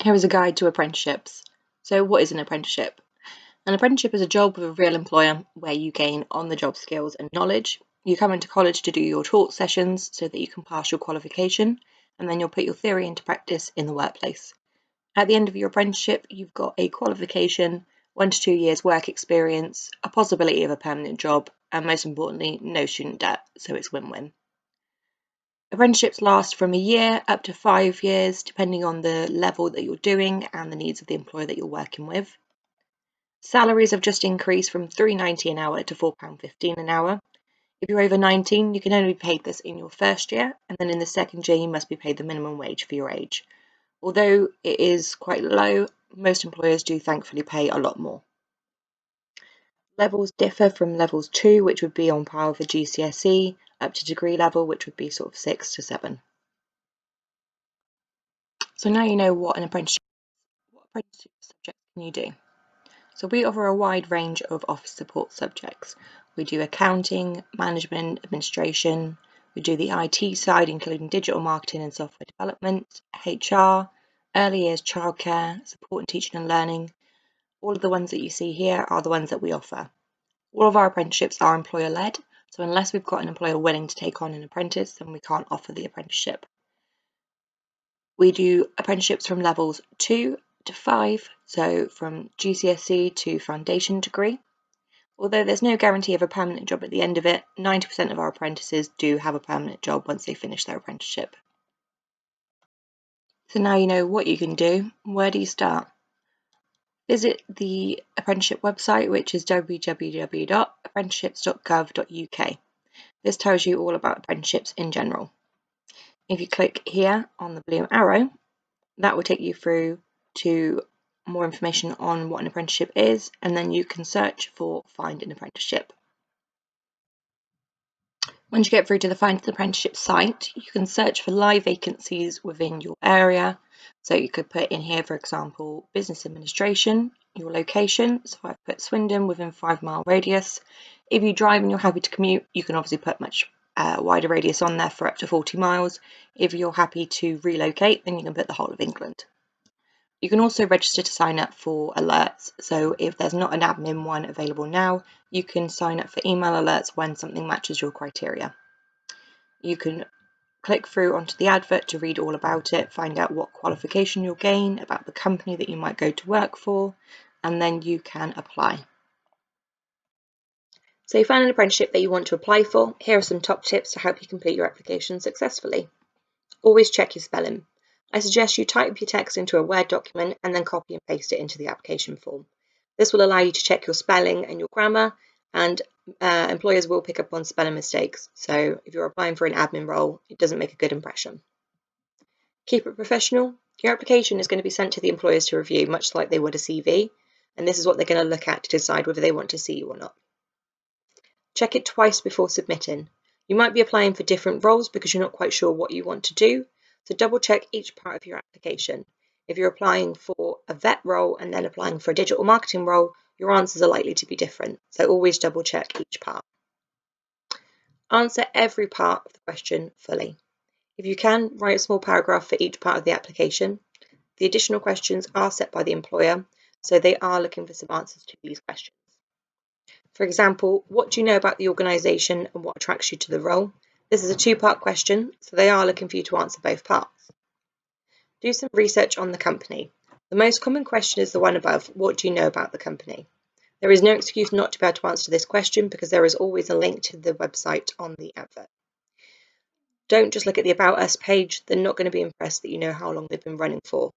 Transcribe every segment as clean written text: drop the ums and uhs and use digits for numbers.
Here is a guide to apprenticeships. So what is an apprenticeship? An apprenticeship is a job with a real employer where you gain on-the-job skills and knowledge. You come into college to do your taught sessions so that you can pass your qualification, and then you'll put your theory into practice in the workplace. At the end of your apprenticeship, you've got a qualification, 1 to 2 years work experience, a possibility of a permanent job, and most importantly, no student debt, so it's win-win. Apprenticeships last from a year up to 5 years, depending on the level that you're doing and the needs of the employer that you're working with. Salaries have just increased from £3.90 an hour to £4.15 an hour. If you're over 19, you can only be paid this in your first year, and then in the second year, you must be paid the minimum wage for your age. Although it is quite low, most employers do thankfully pay a lot more. Levels differ from levels 2, which would be on par with a GCSE, up to degree level, which would be sort of 6 to 7. So now you know what apprenticeship subjects can you do. So we offer a wide range of office support subjects. We do accounting, management, administration. We do the IT side, including digital marketing and software development, HR, early years childcare, support and teaching and learning. All of the ones that you see here are the ones that we offer. All of our apprenticeships are employer-led, so unless we've got an employer willing to take on an apprentice, then we can't offer the apprenticeship. We do apprenticeships from levels 2 to 5, so from GCSE to foundation degree. Although there's no guarantee of a permanent job at the end of it, 90% of our apprentices do have a permanent job once they finish their apprenticeship. So now you know what you can do. Where do you start? Visit the apprenticeship website, which is www.apprenticeships.gov.uk. This tells you all about apprenticeships in general. If you click here on the blue arrow, that will take you through to more information on what an apprenticeship is, and then you can search for Find an Apprenticeship. Once you get through to the Find an Apprenticeship site, you can search for live vacancies within your area. So you could put in here, for example, business administration, your location. So I've put Swindon within 5-mile radius. If you drive and you're happy to commute, you can obviously put much wider radius on there for up to 40 miles. If you're happy to relocate, then you can put the whole of England. You can also register to sign up for alerts. So if there's not an admin one available now, you can sign up for email alerts when something matches your criteria. You can click through onto the advert to read all about it, find out what qualification you'll gain, about the company that you might go to work for, and then you can apply. So you find an apprenticeship that you want to apply for. Here are some top tips to help you complete your application successfully. Always check your spelling. I suggest you type your text into a Word document and then copy and paste it into the application form. This will allow you to check your spelling and your grammar, and employers will pick up on spelling mistakes. So if you're applying for an admin role, it doesn't make a good impression. Keep it professional. Your application is going to be sent to the employers to review, much like they would a CV, and this is what they're going to look at to decide whether they want to see you or not. Check it twice before submitting. You might be applying for different roles because you're not quite sure what you want to do, so double check each part of your application. If you're applying for a vet role and then applying for a digital marketing role, your answers are likely to be different, so always double check each part. Answer every part of the question fully. If you can, write a small paragraph for each part of the application. The additional questions are set by the employer, so they are looking for some answers to these questions. For example, what do you know about the organisation and what attracts you to the role? This is a 2-part question, so they are looking for you to answer both parts. Do some research on the company. The most common question is the one above, what do you know about the company? There is no excuse not to be able to answer this question because there is always a link to the website on the advert. Don't just look at the About Us page. They're not going to be impressed that you know how long they've been running for.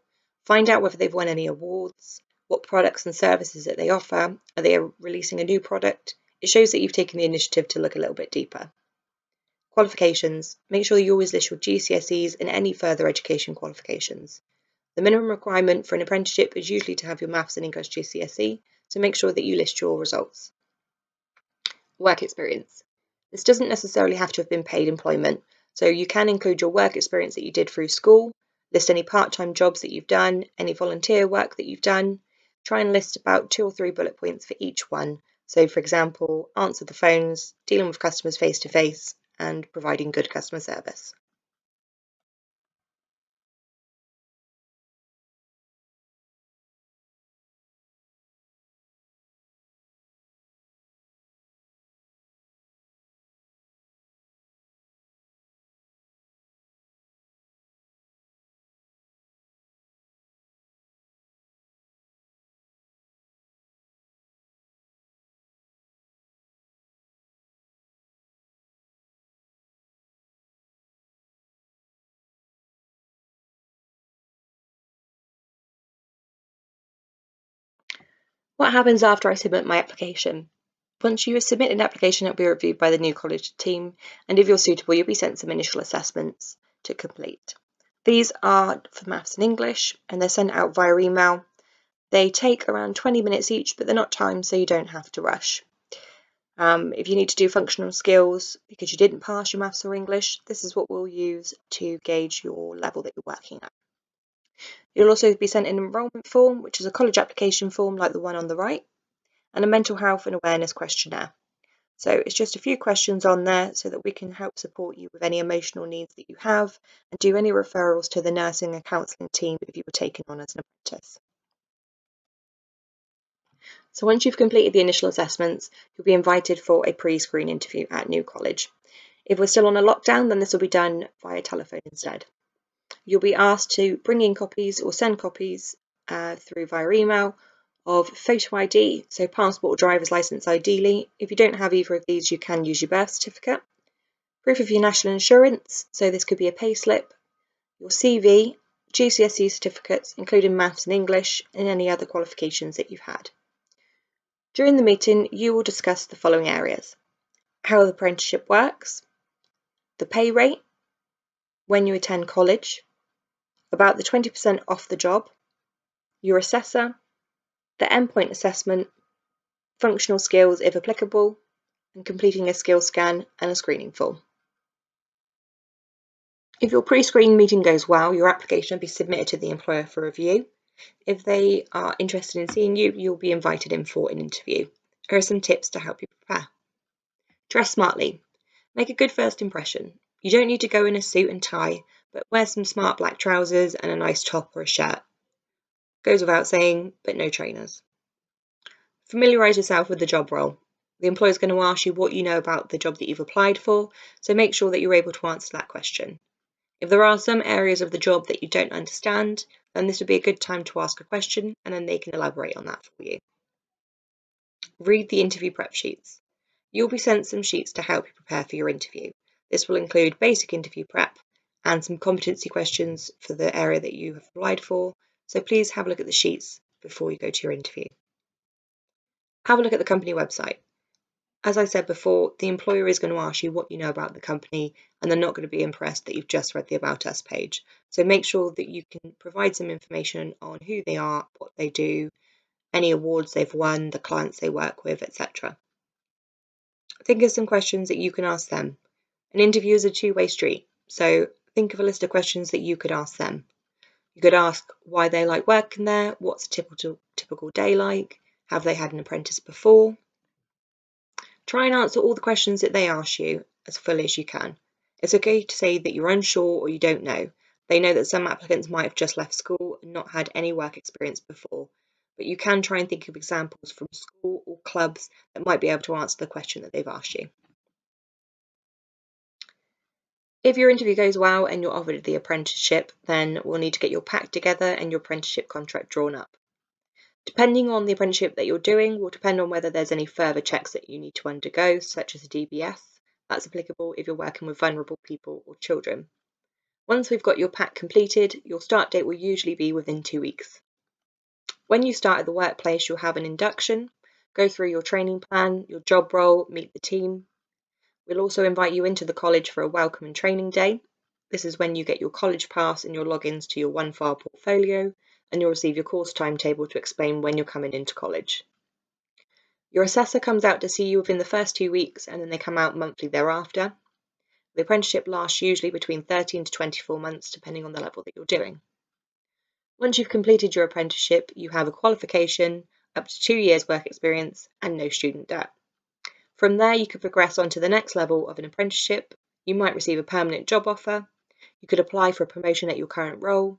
Find out whether they've won any awards, what products and services that they offer. Are they releasing a new product? It shows that you've taken the initiative to look a little bit deeper. Qualifications. Make sure you always list your GCSEs and any further education qualifications. The minimum requirement for an apprenticeship is usually to have your Maths and English GCSE, so make sure that you list your results. Work experience. This doesn't necessarily have to have been paid employment, so you can include your work experience that you did through school, list any part-time jobs that you've done, any volunteer work that you've done. Try and list about 2 or 3 bullet points for each one. So for example, answer the phones, dealing with customers face-to-face, and providing good customer service. What happens after I submit my application? Once you submit an application, it will be reviewed by the new college team, and if you're suitable, you'll be sent some initial assessments to complete. These are for maths and English, and they're sent out via email. They take around 20 minutes each, but they're not timed, so you don't have to rush. If you need to do functional skills because you didn't pass your maths or English, this is what we'll use to gauge your level that you're working at. You'll also be sent an enrolment form, which is a college application form like the one on the right, and a mental health and awareness questionnaire. So it's just a few questions on there so that we can help support you with any emotional needs that you have and do any referrals to the nursing and counselling team if you were taken on as an apprentice. So once you've completed the initial assessments, you'll be invited for a pre-screen interview at New College. If we're still on a lockdown, then this will be done via telephone instead. You'll be asked to bring in copies or send copies through via email of photo ID, so passport or driver's license ideally. If you don't have either of these, you can use your birth certificate. Proof of your national insurance, so this could be a payslip, your CV, GCSE certificates, including maths and English, and any other qualifications that you've had. During the meeting, you will discuss the following areas: how the apprenticeship works, the pay rate, when you attend college, about the 20% off the job, your assessor, the endpoint assessment, functional skills if applicable, and completing a skills scan and a screening form. If your pre-screen meeting goes well, your application will be submitted to the employer for review. If they are interested in seeing you, you'll be invited in for an interview. Here are some tips to help you prepare. Dress smartly. Make a good first impression. You don't need to go in a suit and tie, but wear some smart black trousers and a nice top or a shirt. Goes without saying, but no trainers. Familiarise yourself with the job role. The employer is going to ask you what you know about the job that you've applied for, so make sure that you're able to answer that question. If there are some areas of the job that you don't understand, then this would be a good time to ask a question and then they can elaborate on that for you. Read the interview prep sheets. You'll be sent some sheets to help you prepare for your interview. This will include basic interview prep and some competency questions for the area that you have applied for, so please have a look at the sheets before you go to your interview. Have a look at the company website. As I said before, the employer is going to ask you what you know about the company, and they're not going to be impressed that you've just read the About Us page. So make sure that you can provide some information on who they are, what they do, any awards they've won, the clients they work with, etc. Think of some questions that you can ask them. An interview is a two-way street, so think of a list of questions that you could ask them. You could ask why they like working there, what's a typical day like, have they had an apprentice before? Try and answer all the questions that they ask you as fully as you can. It's okay to say that you're unsure or you don't know. They know that some applicants might have just left school and not had any work experience before, but you can try and think of examples from school or clubs that might be able to answer the question that they've asked you. If your interview goes well and you're offered the apprenticeship, then we'll need to get your pack together and your apprenticeship contract drawn up. Depending on the apprenticeship that you're doing will depend on whether there's any further checks that you need to undergo, such as a DBS. That's applicable if you're working with vulnerable people or children. Once we've got your pack completed, your start date will usually be within 2 weeks. When you start at the workplace, you'll have an induction, go through your training plan, your job role, meet the team. We'll also invite you into the college for a welcome and training day. This is when you get your college pass and your logins to your OneFile portfolio, and you'll receive your course timetable to explain when you're coming into college. Your assessor comes out to see you within the first 2 weeks, and then they come out monthly thereafter. The apprenticeship lasts usually between 13 to 24 months, depending on the level that you're doing. Once you've completed your apprenticeship, you have a qualification, up to 2 years work experience, and no student debt. From there, you could progress on to the next level of an apprenticeship. You might receive a permanent job offer. You could apply for a promotion at your current role.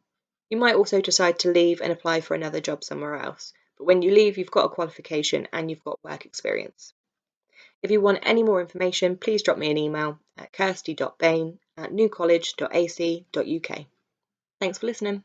You might also decide to leave and apply for another job somewhere else. But when you leave, you've got a qualification and you've got work experience. If you want any more information, please drop me an email at kirsty.bain@newcollege.ac.uk. Thanks for listening.